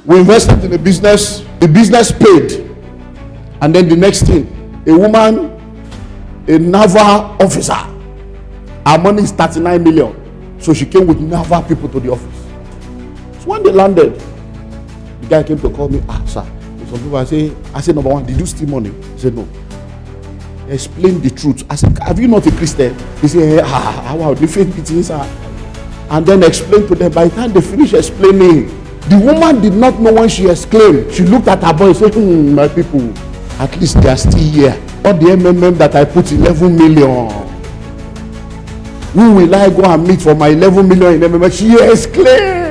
We invested in a business, the business paid. And then the next thing, a woman, a naval officer, her money is 39 million. So she came with naval people to the office. So when they landed, the guy came to call me, sir. Some people I said, number one, did you steal money? He said, no. Explain the truth. I said, have you not a Christian? He said, wow, the faith meetings are. And then explain to them. By the time they finish explaining, the woman did not know when she exclaimed. She looked at her boy and said, my people, at least they are still here. All the MMM that I put 11 million. Who will I go and meet for my 11 million in MMM? She exclaimed.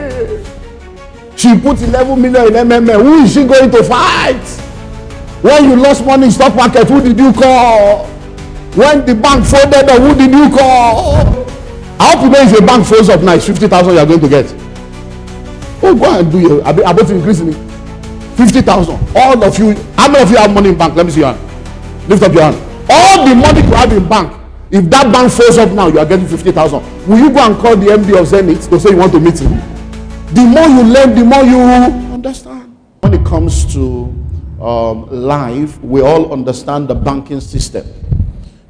She put 11 million in MMM. Who is she going to fight? When you lost money in stock market, who did you call? When the bank folded, who did you call? I hope you know if your bank folds up now, it's 50,000 you are going to get. Oh, go and do it. I bet increasing it. 50,000. All of you, how many of you have money in bank? Let me see your hand. Lift up your hand. All the money you have in bank, if that bank folds up now, you are getting 50,000. Will you go and call the MD of Zenith to say you want to meet him? The more you learn, the more you understand. When it comes to life, we all understand the banking system.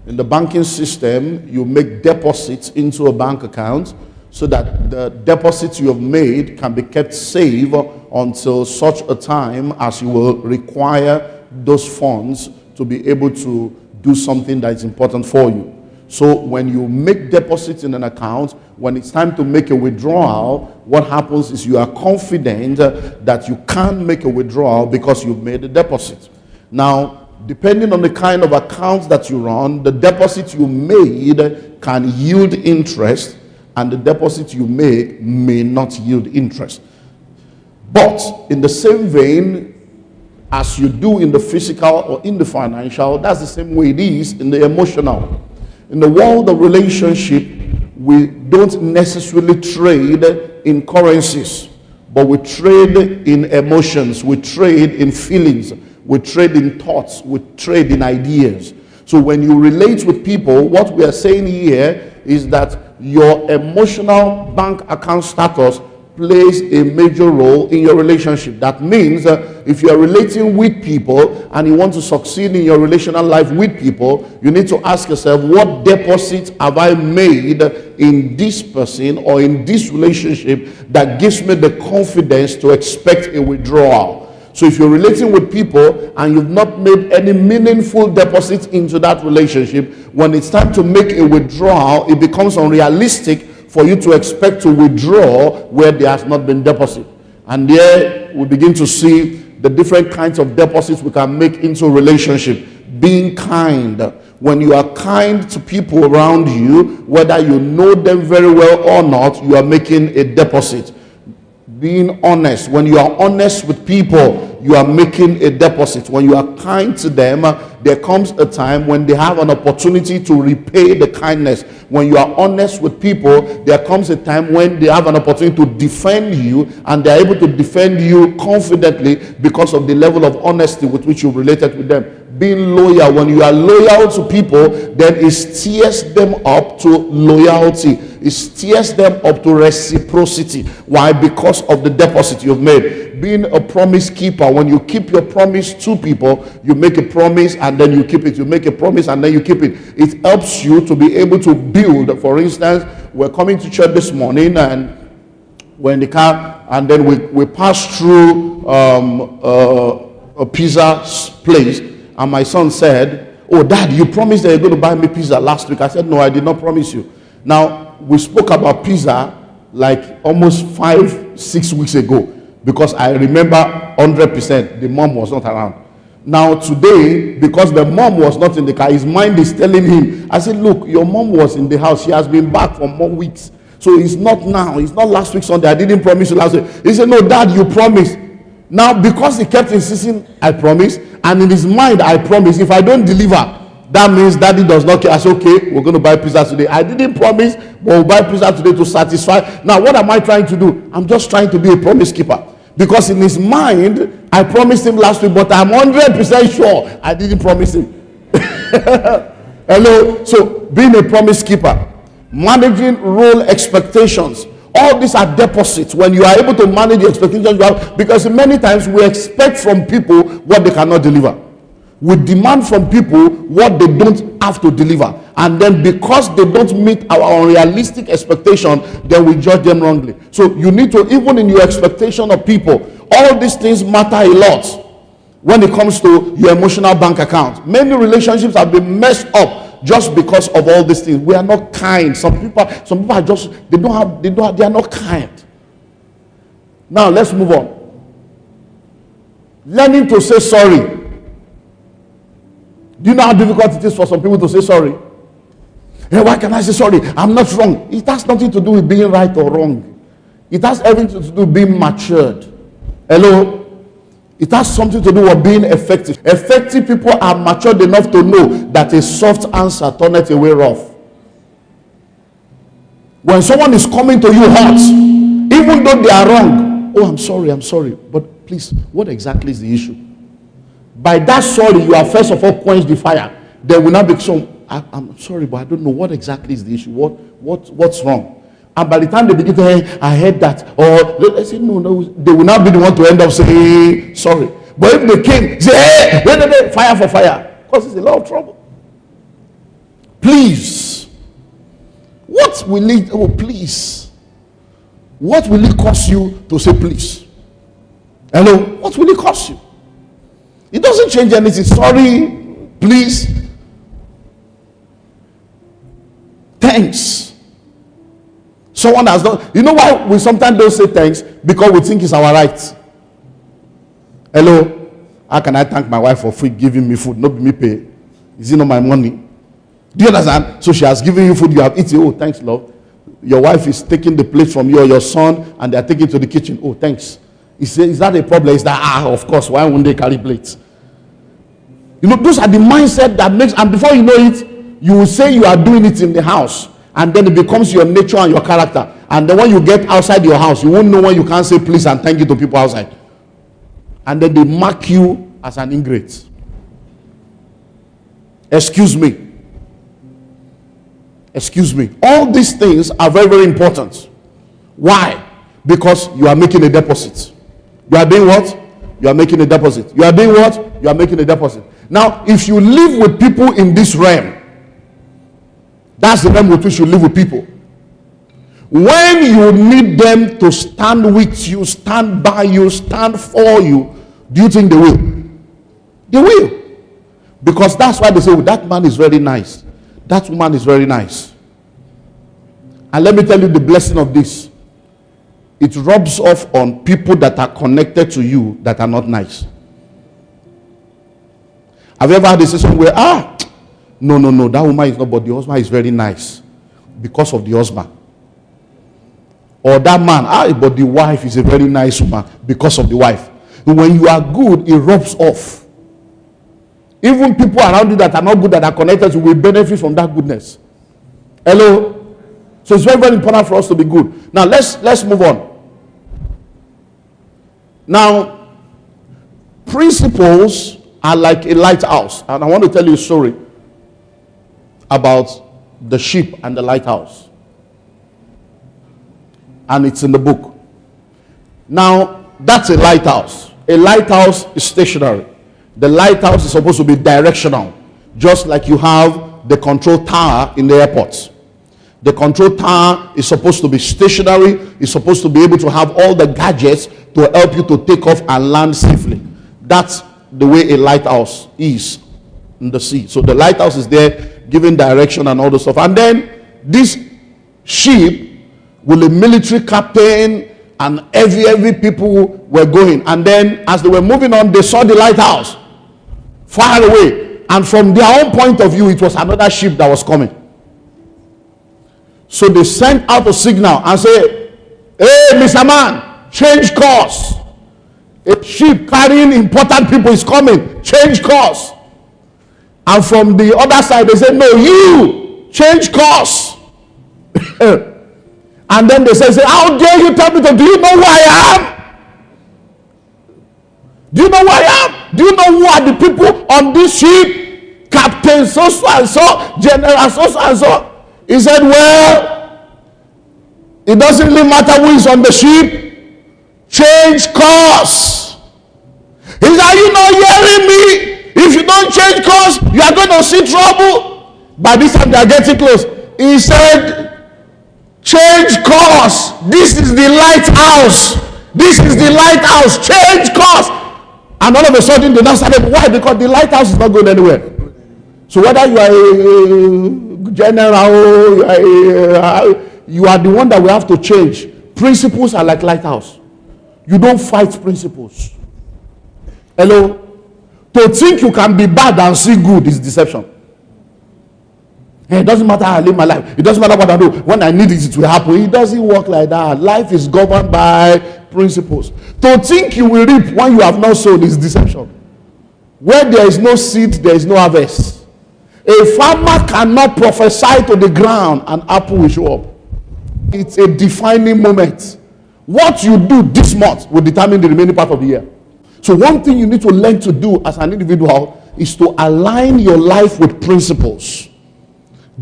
In the banking system, you make deposits into a bank account so that the deposits you have made can be kept safe until such a time as you will require those funds to be able to do something that is important for you. So when you make deposits in an account, when it's time to make a withdrawal, what happens is you are confident that you can make a withdrawal because you've made a deposit. Now, depending on the kind of account that you run, the deposit you made can yield interest, and the deposit you make may not yield interest. But in the same vein, as you do in the physical or in the financial, that's the same way it is in the emotional. In the world of relationship, we don't necessarily trade in currencies, but we trade in emotions, we trade in feelings, we trade in thoughts, we trade in ideas. So when you relate with people, what we are saying here is that your emotional bank account status plays a major role in your relationship. That means if you are relating with people and you want to succeed in your relational life with people, you need to ask yourself, what deposits have I made in this person or in this relationship that gives me the confidence to expect a withdrawal? So if you're relating with people and you've not made any meaningful deposits into that relationship, when it's time to make a withdrawal, it becomes unrealistic for you to expect to withdraw where there has not been deposit. And there we begin to see the different kinds of deposits we can make into a relationship. Being kind. When you are kind to people around you, whether you know them very well or not, you are making a deposit. Being honest. When you are honest with people, you are making a deposit. When you are kind to them, there comes a time when they have an opportunity to repay the kindness. When you are honest with people, there comes a time when they have an opportunity to defend you, and they are able to defend you confidently because of the level of honesty with which you related with them. Being loyal. When you are loyal to people, then it steers them up to loyalty. It steers them up to reciprocity. Why? Because of the deposit you've made. Being a promise keeper. When you keep your promise to people, you make a promise and then you keep it. You make a promise and then you keep it. It helps you to be able to build. For instance, we're coming to church this morning and we're in the car, and then we pass through a pizza place, and my son said, "Oh, Dad, you promised that you're going to buy me pizza last week." I said, "No, I did not promise you." Now, we spoke about pizza like almost 5-6 weeks ago, because I remember 100% the mom was not around. Now today, because the mom was not in the car, his mind is telling him, I said, "Look, your mom was in the house. She has been back for more weeks. So it's not now. It's not last week Sunday. I didn't promise you last week." He said, "No, Dad, you promised." Now, because he kept insisting, "I promise," and in his mind, "I promise. If I don't deliver, that means Daddy does not care." I said, "Okay, we're going to buy pizza today." I didn't promise, but we'll buy pizza today to satisfy. Now, what am I trying to do? I'm just trying to be a promise keeper. Because in his mind, I promised him last week, but I'm 100% sure I didn't promise him. Hello? So, being a promise keeper, managing role expectations. All these are deposits. When you are able to manage the expectations you have, because many times we expect from people what they cannot deliver. We demand from people what they don't have to deliver, and then because they don't meet our unrealistic expectation, then we judge them wrongly. So you need to, even in your expectation of people, all these things matter a lot when it comes to your emotional bank account. Many relationships have been messed up just because of all these things. We are not kind. Some people are just, they are not kind. Now let's move on. Learning to say sorry. Do you know how difficult it is for some people to say sorry? Hey, why can I say sorry? I'm not wrong. It has nothing to do with being right or wrong. It has everything to do with being matured. Hello? It has something to do with being effective. Effective people are matured enough to know that a soft answer turneth away rough. When someone is coming to you hot, even though they are wrong, oh, I'm sorry, but please, what exactly is the issue? By that sorry, you are first of all quench the fire. There will not be some, I'm sorry, but I don't know what exactly is the issue. What's wrong? And by the time they begin to say, I heard that, or they say, no, they will not be the one to end up saying sorry. But if they came, say, hey, fire for fire, because it's a lot of trouble. Please, what will it cost you to say please? Hello? What will it cost you? It doesn't change anything. Sorry, please, thanks. Someone has done. You know why we sometimes don't say thanks? Because we think it's our right. Hello, how can I thank my wife for giving me food? Not me pay. Is it not my money? Do you understand? So she has given you food, you have eaten. Oh, thanks, love. Your wife is taking the plate from you or your son, and they are taking it to the kitchen. Oh, thanks. Is that a problem? Is that, of course, why won't they carry plates? You know, those are the mindset that makes, and before you know it, you will say you are doing it in the house, and then it becomes your nature and your character. And then when you get outside your house, you won't know when you can't say please and thank you to people outside. And then they mark you as an ingrate. Excuse me. All these things are very, very important. Why? Because you are making a deposit. You are doing what? You are making a deposit. You are doing what? You are making a deposit. Now, if you live with people in this realm, that's the realm with which you live with people. When you need them to stand with you, stand by you, stand for you, do you think they will? They will. Because that's why they say, oh, that man is very nice. That woman is very nice. And let me tell you the blessing of this. It rubs off on people that are connected to you that are not nice. Have you ever had a situation where, no, that woman is not, but the husband is very nice because of the husband. Or that man, but the wife is a very nice woman because of the wife. When you are good, it rubs off. Even people around you that are not good, that are connected to you, will benefit from that goodness. Hello? So it's very, very important for us to be good. Now let's move on. Now, principles are like a lighthouse. And I want to tell you a story about the ship and the lighthouse. And it's in the book. Now, that's a lighthouse. A lighthouse is stationary. The lighthouse is supposed to be directional, just like you have the control tower in the airports. The control tower is supposed to be stationary. It's supposed to be able to have all the gadgets to help you to take off and land safely. That's the way a lighthouse is in the sea. So the lighthouse is there giving direction and all the stuff. And then this ship with a military captain and every people were going. And then as they were moving on, they saw the lighthouse far away. And from their own point of view, it was another ship that was coming. So they sent out a signal and said, hey, Mr. Man, change course. A ship carrying important people is coming. Change course. And from the other side, they said, no, you change course. And then they say, how dare you tell me to, do you know who I am? Do you know who I am? Do you know who are the people on this ship? Captain so and so, General so and so. He said, well, It doesn't really matter who is on the ship. Change course. He said, are you not hearing me? If you don't change course, you are going to see trouble. By this time, they are getting close. He said, change course. This is the lighthouse. This is the lighthouse. Change course. And all of a sudden, they now started. Why? Because the lighthouse is not going anywhere. So whether you are a general, you are the one that we have to change. Principles are like lighthouse. You don't fight principles. Hello? To think you can be bad and see good is deception. It doesn't matter how I live my life. It doesn't matter what I do. When I need it, it will happen. It doesn't work like that. Life is governed by principles. To think you will reap when you have not sown is deception. Where there is no seed, there is no harvest. A farmer cannot prophesy to the ground and apple will show up. It's a defining moment. What you do this month will determine the remaining part of the year. So one thing you need to learn to do as an individual is to align your life with principles.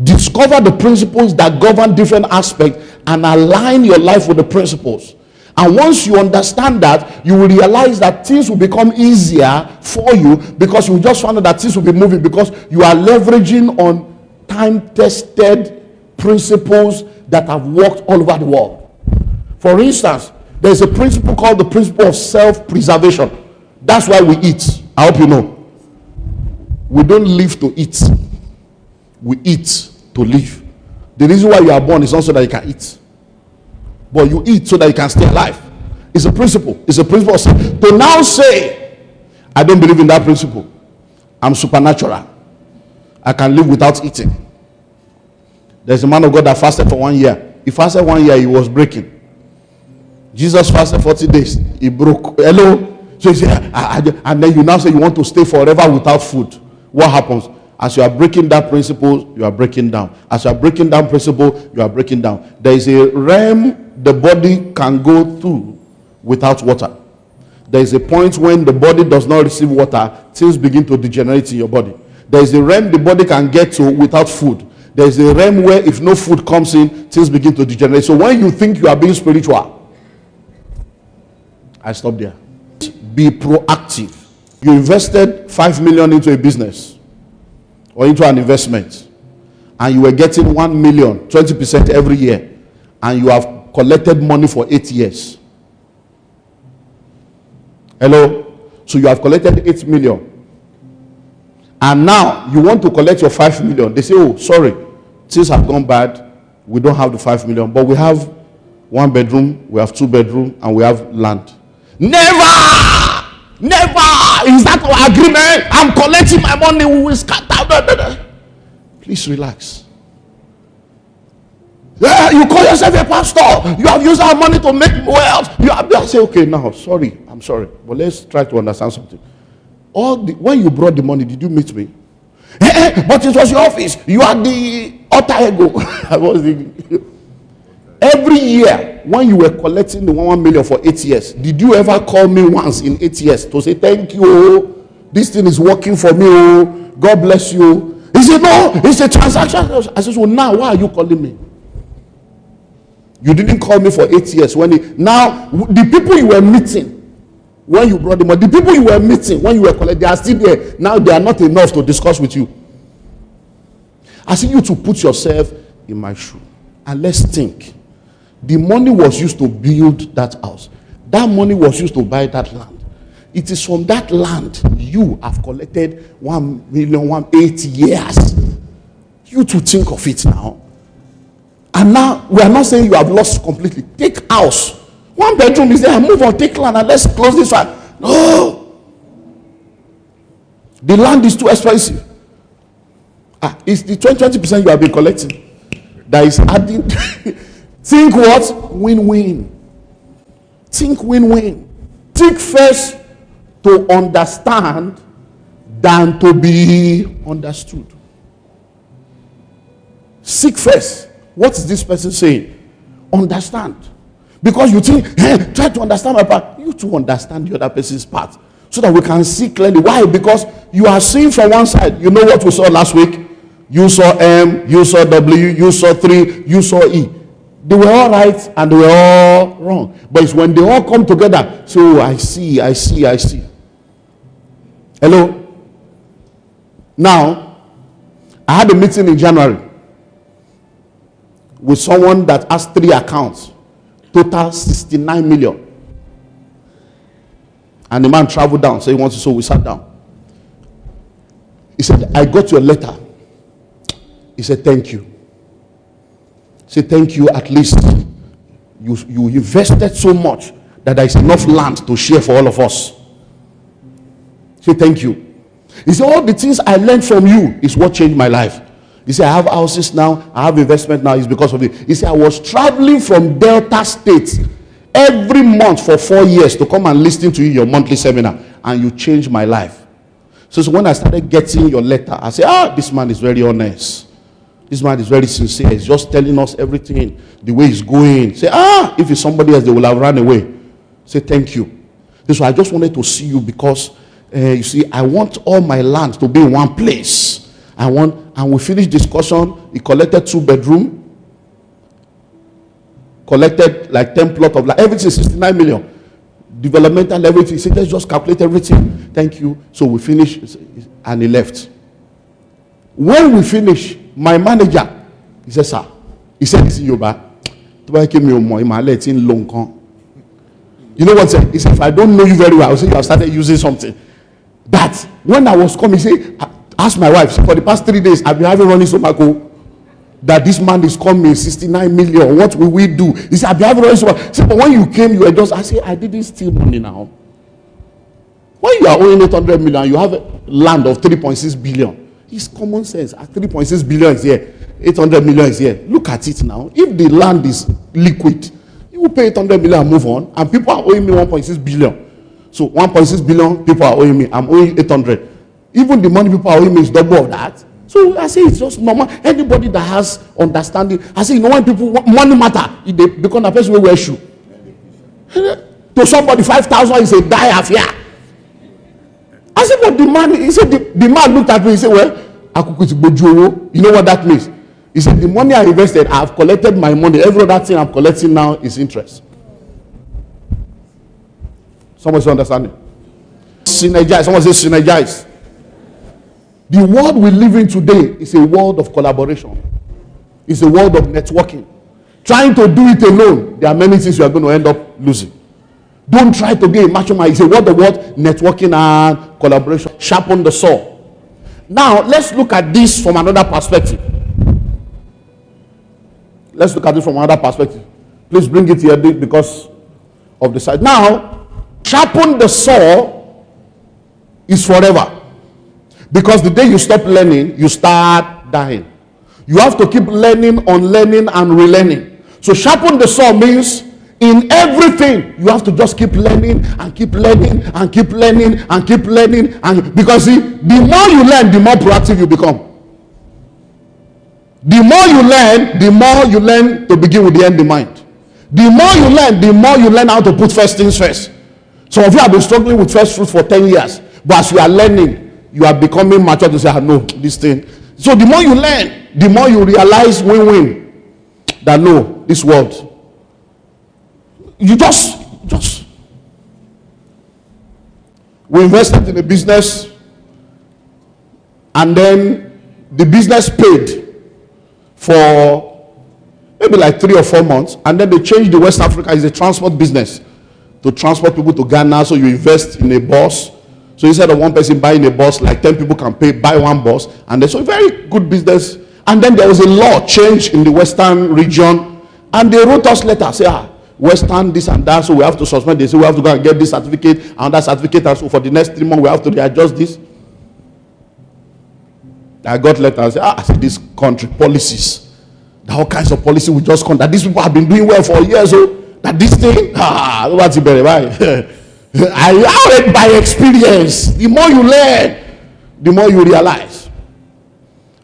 Discover the principles that govern different aspects and align your life with the principles. And once you understand that, you will realize that things will become easier for you because you just found out that things will be moving because you are leveraging on time-tested principles that have worked all over the world. For instance, there's a principle called the principle of self-preservation. That's why we eat. I hope you know. We don't live to eat. We eat to live. The reason why you are born is not so that you can eat. But you eat so that you can stay alive. It's a principle. It's a principle of self. To now say, I don't believe in that principle. I'm supernatural. I can live without eating. There's a man of God that fasted for 1 year. He fasted 1 year, he was breaking. Jesus fasted 40 days. He broke. Hello? So he said, and then you now say you want to stay forever without food. What happens? As you are breaking that principle, you are breaking down. As you are breaking down principle, you are breaking down. There is a realm the body can go through without water. There is a point when the body does not receive water, things begin to degenerate in your body. There is a realm the body can get to without food. There is a realm where if no food comes in, things begin to degenerate. So when you think you are being spiritual, I stop there. Be proactive. You invested 5 million into a business or into an investment, and you were getting 1 million, 20% every year, and you have collected money for 8 years. Hello? So you have collected 8 million. And now you want to collect your 5 million. They say, oh, sorry, things have gone bad. We don't have the 5 million, but we have 1 bedroom, we have 2 bedroom, and we have land. Never! Never! Is that our agreement? I'm collecting my money, we will scatter. Please relax. Yeah, you call yourself a pastor. You have used our money to make wealth. You have to say, okay, now, sorry, I'm sorry. But let's try to understand something. When you brought the money, did you meet me? But it was your office. You are the alter ego. I was every year, when you were collecting the 1 million for 8 years, did you ever call me once in 8 years to say, thank you, this thing is working for me, God bless you? He said, no, it's a transaction. I said, well, now, why are you calling me? You didn't call me for 8 years. Now, the people you were meeting, when you brought the money, the people you were meeting, when you were collecting, they are still there. Now, they are not enough to discuss with you. I see you to put yourself in my shoe. And let's think. The money was used to build that house. That money was used to buy that land. It is from that land you have collected 1 million, 8 years. You to think of it now. And now, we are not saying you have lost completely. Take house. 1 bedroom is there. Move on, take land and let's close this one. No. The land is too expensive. It's the 20% you have been collecting that is adding. Think what? Win-win. Think win-win. Think first to understand than to be understood. Seek first. What is this person saying? Understand. Because you think, hey, try to understand my part. You to understand the other person's part. So that we can see clearly. Why? Because you are seeing from one side. You know what we saw last week? You saw M, you saw W, you saw 3, you saw E. They were all right and they were all wrong. But it's when they all come together, so I see. Hello? Now, I had a meeting in January with someone that has 3 accounts, total 69 million. And the man traveled down, so he wants to, so we sat down. He said, I got your letter. He said, thank you. He said, thank you, at least you invested so much that there is enough land to share for all of us. He said, thank you. He said, all the things I learned from you is what changed my life. He said, I have houses now, I have investment now, it's because of it. He said, I was traveling from Delta State every month for 4 years to come and listen to you, your monthly seminar, and you changed my life. So when I started getting your letter, I said, this man is very honest. This man is very sincere. He's just telling us everything, the way he's going. Say, if it's somebody else, they will have run away. Say, thank you. So I just wanted to see you because, you see, I want all my land to be in one place. And we finished discussion. He collected 2-bedroom, collected like 10 plot of land, everything 69 million. Developmental, everything. He said, let's just calculate everything. Thank you. So we finished, and he left. When we finished, my manager, he said, sir, he said this in Yoruba. You know what he said? He said, if I don't know you very well, I will say you have started using something. That when I was coming, he said, ask my wife, for the past 3 days, I've been having running stomach. That this man is coming, 69 million. What will we do? He said, I've been having running stomach. He said, but when you came, you were just, I said, I didn't steal money now. When you are owing 800 million, you have a land of 3.6 billion. It's common sense. At 3.6 billion is here, 800 million is here. Look at it now. If the land is liquid, you will pay 800 million and move on. And people are owing me 1.6 billion. So 1.6 billion people are owing me. I'm owing 800. Even the money people are owing me is double of that. So I say it's just normal. Anybody that has understanding, I say, you know, when people money matter, they become a person who wear shoe. To somebody 5,000 is a die affair. I said, but the man, he said, the man looked at me, he said, well, you know what that means? He said, the money I invested, I have collected my money. Every other thing I'm collecting now is interest. Someone's understanding? Synergize. Someone says synergize. The world we live in today is a world of collaboration. It's a world of networking. Trying to do it alone, there are many things you are going to end up losing. Don't try to be a macho man. It's a word of what? Networking and collaboration. Sharpen the saw. Now, let's look at this from another perspective. Let's look at this from another perspective. Please bring it here because of the size. Now, sharpen the saw is forever. Because the day you stop learning, you start dying. You have to keep learning, unlearning, and relearning. So sharpen the saw means in everything, you have to just keep learning and keep learning and keep learning and keep learning. And because see, the more you learn, the more proactive you become. The more you learn to begin with the end in mind. The more you learn how to put first things first. Some of you have been struggling with first fruit for 10 years. But as you are learning, you are becoming mature to say, no, this thing. So the more you learn, the more you realize win-win. That no, this world. You just we invested in a business and then the business paid for maybe like 3 or 4 months, and then they changed the West Africa is a transport business to transport people to Ghana. So you invest in a bus. So instead of one person buying a bus, like 10 people can buy one bus, and then so very good business. And then there was a law change in the Western region, and they wrote us letters, say, Western this and that, so we have to suspend this. So we have to go and get this certificate and that certificate, and so for the next 3 months we have to readjust this. I got letters. I said, this country policies, all kinds of policy will just come. That these people have been doing well for years. So that this thing, what's it better? I read by experience. The more you learn, the more you realize.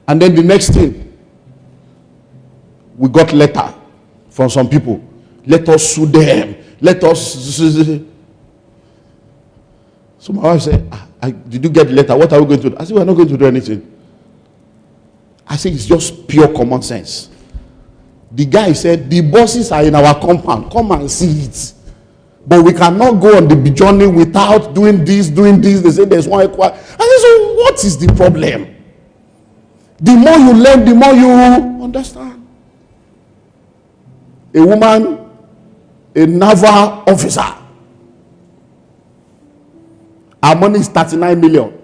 And then the next thing, we got letter from some people. Let us sue them. Let us. So my wife said, did you get the letter? What are we going to do? I said, we're not going to do anything. I said, it's just pure common sense. The guy said, the bosses are in our compound. Come and see it. But we cannot go on the journey without doing this. They say there's one equal. I said, so what is the problem? The more you learn, the more you understand. A woman, a naval officer. Her money is 39 million.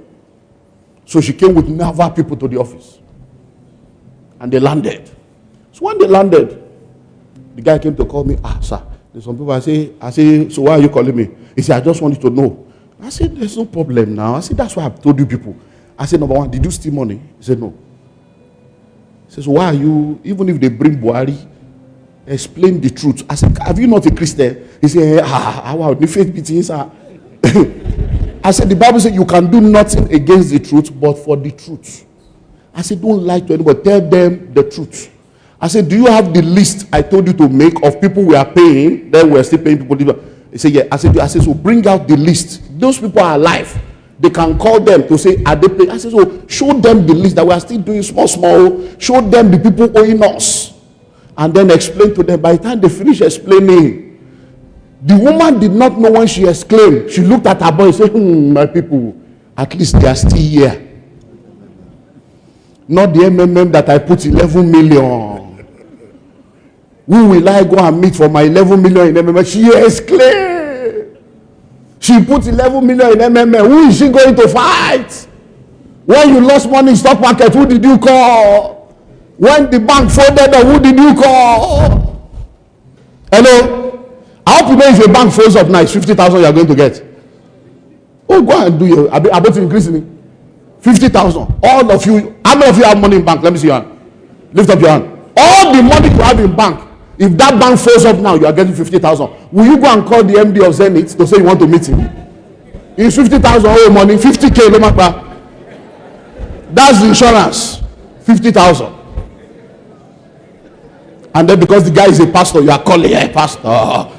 So she came with naval people to the office. And they landed. So when they landed, the guy came to call me. Sir, there's some people I say, so why are you calling me? He said, I just want you to know. I said, there's no problem now. I said, that's why I've told you people. I said, number one, did you steal money? He said, no. He said, so why are you, even if they bring Buhari, explain the truth. I said, have you not a Christian? He said, wow, the faith meetings are. I said, the Bible said you can do nothing against the truth, but for the truth. I said, don't lie to anybody. Tell them the truth. I said, do you have the list I told you to make of people we are paying? Then we are still paying people. He said, yeah. I said, so bring out the list. Those people are alive. They can call them to say, are they paying? I said, so show them the list that we are still doing small. Show them the people owing us. And then explain to them. By the time they finish explaining, the woman did not know when she exclaimed. She looked at her boy and said, my people, at least they are still here. Not the MMM that I put 11 million. Who will I go and meet for my 11 million in MMM? She exclaimed. She put 11 million in MMM. Who is she going to fight? When you lost money in stock market, who did you call? When the bank folded, who did you call? Hello? I hope you know if a bank folds up now, it's 50,000 you are going to get. Oh, go and do your. I bet you increasing 50,000. All of you. How many of you have money in bank? Let me see your hand. Lift up your hand. All the money you have in bank. If that bank folds up now, you are getting 50,000. Will you go and call the MD of Zenith to say you want to meet him? It's 50,000 all money. 50K, no matter. That's the insurance. 50,000. And then because the guy is a pastor, you are calling, yeah, pastor.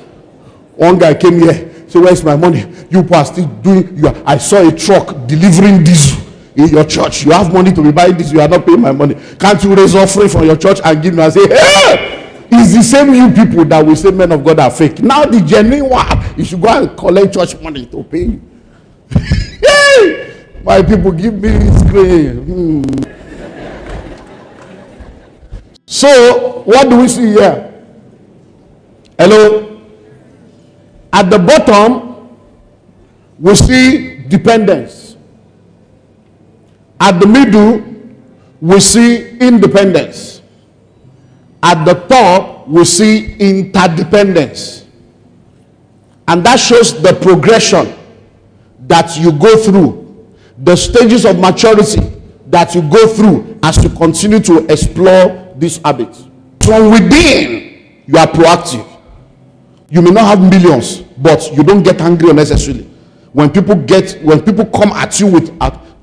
One guy came here, said, where's my money? You are still doing, I saw a truck delivering diesel in your church. You have money to be buying this, you are not paying my money. Can't you raise offering from your church and give me and say, hey, it's the same you people that will say men of God are fake. Now the genuine one, you should go and collect church money to pay you. Hey, my people, give me this screen. So, what do we see here? Hello? At the bottom, we see dependence. At the middle, we see independence. At the top, we see interdependence. And that shows the progression that you go through, the stages of maturity that you go through as you continue to explore these habits. From within, you are proactive. You may not have millions, but you don't get angry unnecessarily. When people come at you with,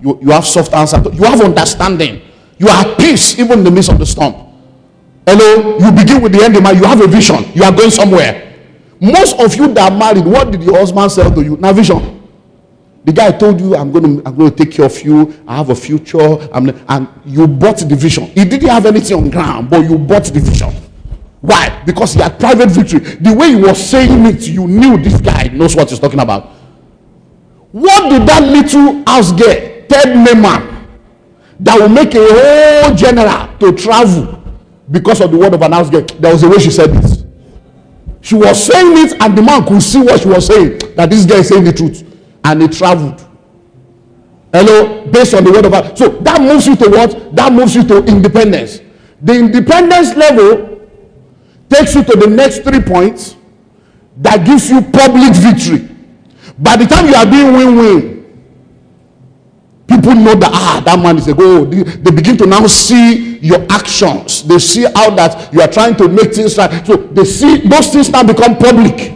you have soft answer. You have understanding. You are at peace even in the midst of the storm. Hello, you begin with the end in mind. You have a vision. You are going somewhere. Most of you that are married, what did your husband say to you? Now vision. The guy told you, I'm going to take care of you. I have a future. And you bought the vision. He didn't have anything on ground, but you bought the vision. Why? Because he had private victory. The way he was saying it, you knew this guy knows what he's talking about. What did that little house get? Third man that will make a whole general to travel because of the word of an house girl. There was a way she said this. She was saying it, and the man could see what she was saying, that this guy is saying the truth, and he traveled. Hello, based on the word of God. So that moves you to what? That moves you to independence. The independence level takes you to the next 3 points that gives you public victory. By the time you are doing win-win, people know that that man is a good. They begin to now see your actions. They see how that you are trying to make things right. So they see those things now become public.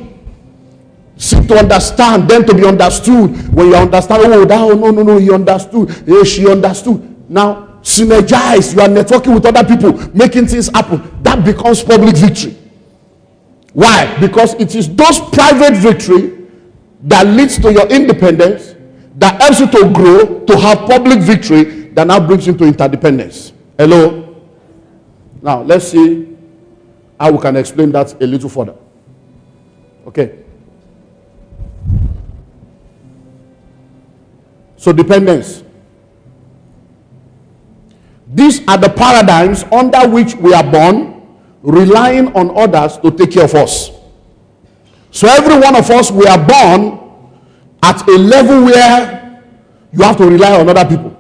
Seek to understand, then to be understood. When you understand, no, he understood. She understood. Now synergize. You are networking with other people, making things happen. That becomes public victory. Why? Because it is those private victory that leads to your independence, that helps you to grow, to have public victory, that now brings you to interdependence. Hello? Now, let's see how we can explain that a little further. Okay. So dependence. These are the paradigms under which we are born, relying on others to take care of us. So every one of us, we are born at a level where you have to rely on other people.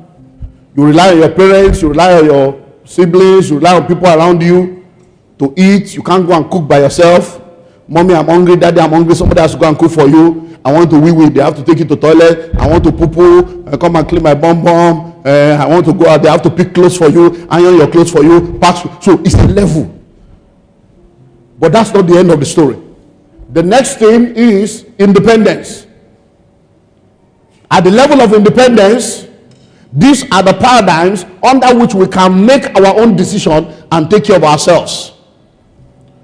You rely on your parents, you rely on your siblings, you rely on people around you to eat. You can't go and cook by yourself. Mommy, I'm hungry. Daddy, I'm hungry. Somebody has to go and cook for you. I want to wee-wee. They have to take you to toilet. I want to poo-poo. Come and clean my bum-bum. I want to go out. They have to pick clothes for you, iron your clothes for you, pack. So it's a level. But that's not the end of the story. The next thing is independence. At the level of independence, these are the paradigms under which we can make our own decision and take care of ourselves.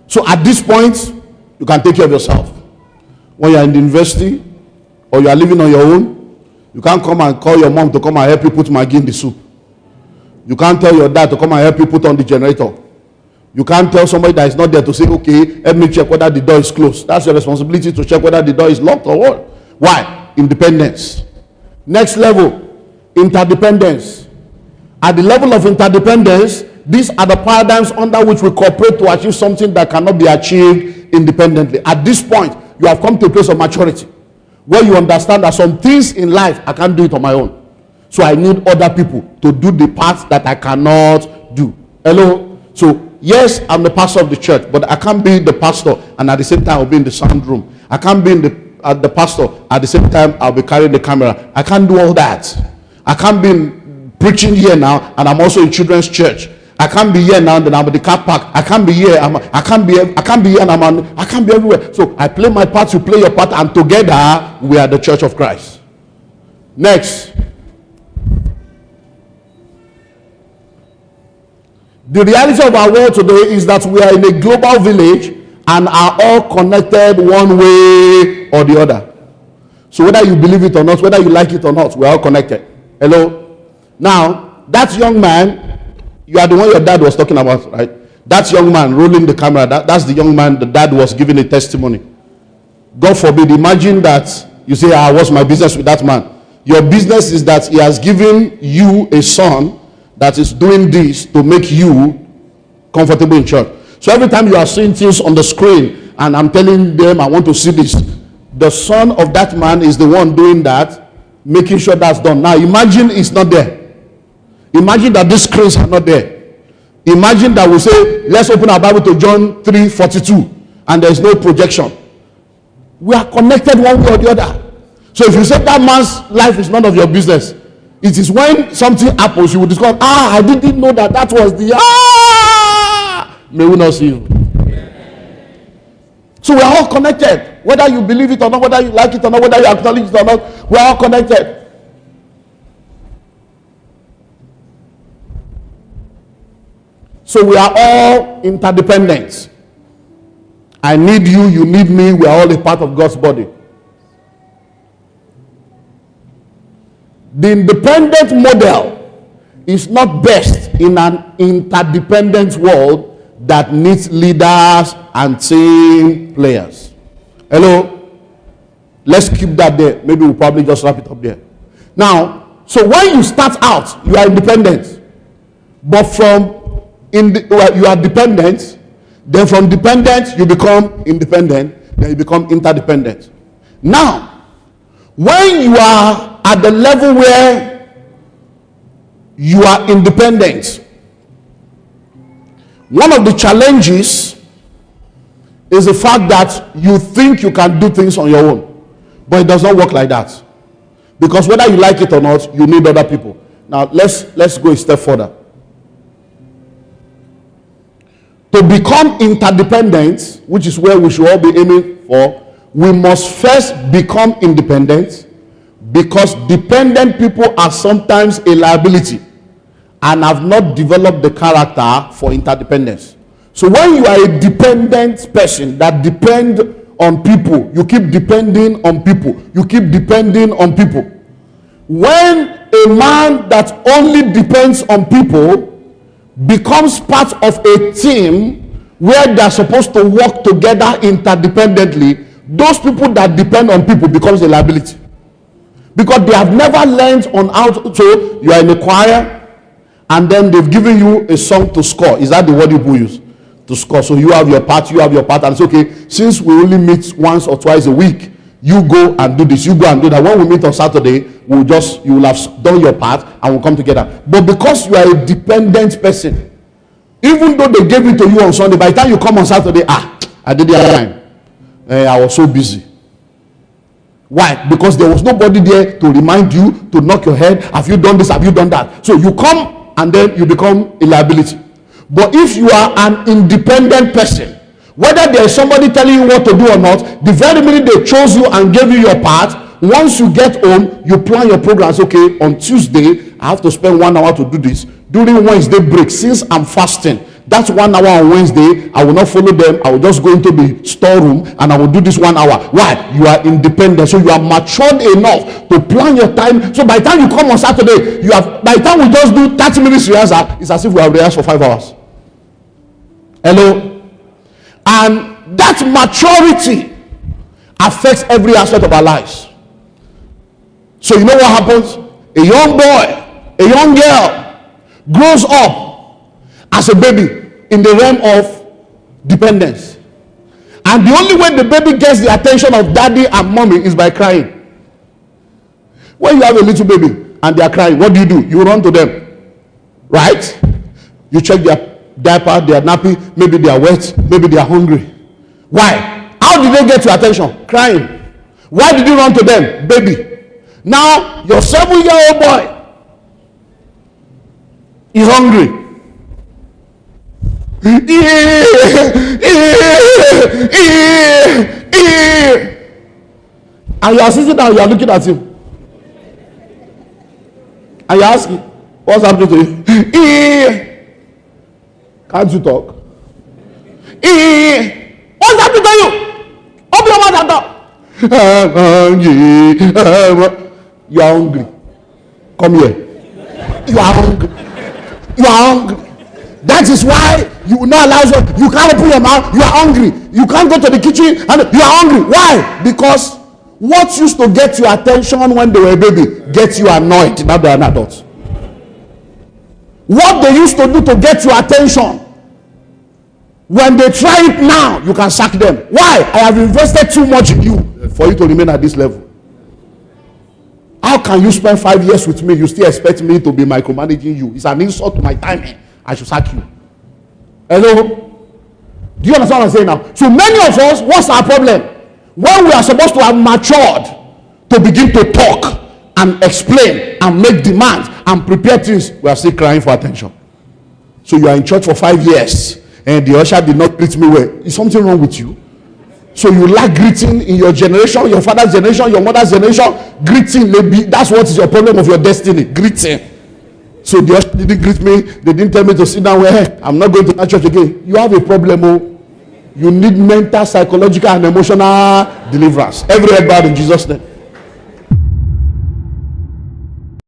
So at this point, you can take care of yourself. When you are in the university or you are living on your own, you can't come and call your mom to come and help you put Maggi in the soup. You can't tell your dad to come and help you put on the generator. You can't tell somebody that is not there to say, okay, help me check whether the door is closed. That's your responsibility, to check whether the door is locked or what. Why? Independence. Next level, interdependence. At the level of interdependence, these are the paradigms under which we cooperate to achieve something that cannot be achieved independently. At this point, you have come to a place of maturity where you understand that some things in life, I can't do it on my own. So I need other people to do the parts that I cannot do. Hello? So, yes, I'm the pastor of the church, but I can't be the pastor and at the same time I'll be in the sound room. I can't be in the pastor at the same time I'll be carrying the camera. I can't do all that. I can't be preaching here now and I'm also in children's church. I can't be here now and then I'm at the car park. I can't be here. I can't be here and I can't be everywhere. So I play my part, you play your part, and together we are the church of Christ. Next. The reality of our world today is that we are in a global village and are all connected one way or the other. So whether you believe it or not, whether you like it or not, we are all connected. Hello? Now, that young man, you are the one your dad was talking about, right? That young man rolling the camera, that's the young man the dad was giving a testimony. God forbid, imagine that you say, what's my business with that man? Your business is that he has given you a son that is doing this to make you comfortable in church. So every time you are seeing things on the screen and I'm telling them I want to see this, the son of that man is the one doing that, making sure that's done. Now imagine it's not there. Imagine that these screens are not there. Imagine that we say, let's open our Bible to John 3:42 and there's no projection. We are connected one way or the other. So if you say that man's life is none of your business, it is when something happens you will discover, I didn't know that was the may we not see you. So we are all connected, whether you believe it or not, whether you like it or not, whether you acknowledge it or not, we are all connected. So we are all interdependent. I need you, you need me, we are all a part of God's body. The independent model is not best in an interdependent world that needs leaders and team players. Hello? Let's keep that there. Maybe we'll probably just wrap it up there. Now, so when you start out, you are independent. But you are dependent. Then from dependent, you become independent. Then you become interdependent. Now, when you are at the level where you are independent, one of the challenges is the fact that you think you can do things on your own, but it does not work like that. Because whether you like it or not, you need other people. Now let's go a step further. To become interdependent, which is where we should all be aiming for, we must first become independent, because dependent people are sometimes a liability and have not developed the character for interdependence. So when you are a dependent person that depend on people, you keep depending on people, you keep depending on people. When a man that only depends on people becomes part of a team where they are supposed to work together interdependently, those people that depend on people becomes a liability, because they have never learned on how to. So you are in a choir, and then they've given you a song to score. Is that the word people use? To score. So you have your part, and it's okay. Since we only meet once or twice a week, you go and do this, you go and do that. When we meet on Saturday, you will have done your part and we'll come together. But because you are a dependent person, even though they gave it to you on Sunday, by the time you come on Saturday, I did the other time. I was so busy. Why? Because there was nobody there to remind you, to knock your head. Have you done this? Have you done that? So you come and then you become a liability. But if you are an independent person, whether there is somebody telling you what to do or not, the very minute they chose you and gave you your part, once you get home, you plan your programs. Okay, on Tuesday, I have to spend 1 hour to do this. During Wednesday break, since I'm fasting, that's 1 hour on Wednesday. I will not follow them. I will just go into the storeroom and I will do this 1 hour. Why? You are independent. So you are matured enough to plan your time. So by the time you come on Saturday, by the time we just do 30 minutes rehearsal, it's as if we have rehearsed for 5 hours. Hello? And that maturity affects every aspect of our lives. So you know what happens? A young boy, a young girl grows up as a baby in the realm of dependence. And the only way the baby gets the attention of daddy and mommy is by crying. When you have a little baby and they are crying, what do? You run to them. Right? You check their diaper, they are nappy, maybe they are wet, maybe they are hungry. Why? How did they get your attention? Crying. Why did you run to them? Baby. Now your 7-year-old boy is hungry. And you are sitting down, you are looking at him, and you are asking, what's happening to you? Can't you talk? What's happening to you? Open your mouth and talk. I'm hungry. You are hungry. Come here. You are hungry. You are hungry. That is why you will not allow you. You can't open your mouth. You are hungry. You can't go to the kitchen and you are hungry. Why? Because what used to get your attention when they were a baby gets you annoyed now they are an adult. What they used to do to get your attention, when they try it now, you can sack them. Why? I have invested too much in you for you to remain at this level. How can you spend 5 years with me? You still expect me to be micromanaging you? It's an insult to my time. I should sack you. Hello? Do you understand what I'm saying now? So many of us, what's our problem? When we are supposed to have matured to begin to talk and explain and make demands and prepare things, we are still crying for attention. So you are in church for 5 years and the usher did not greet me well. Is something wrong with you? So you lack greeting in your generation, your father's generation, your mother's generation. Greeting, that's what is your problem of your destiny. Greeting. So the usher didn't greet me. They didn't tell me to sit down. Well, I'm not going to that church again. You have a problem. Oh. You need mental, psychological, and emotional deliverance. Every head bowed in Jesus' name.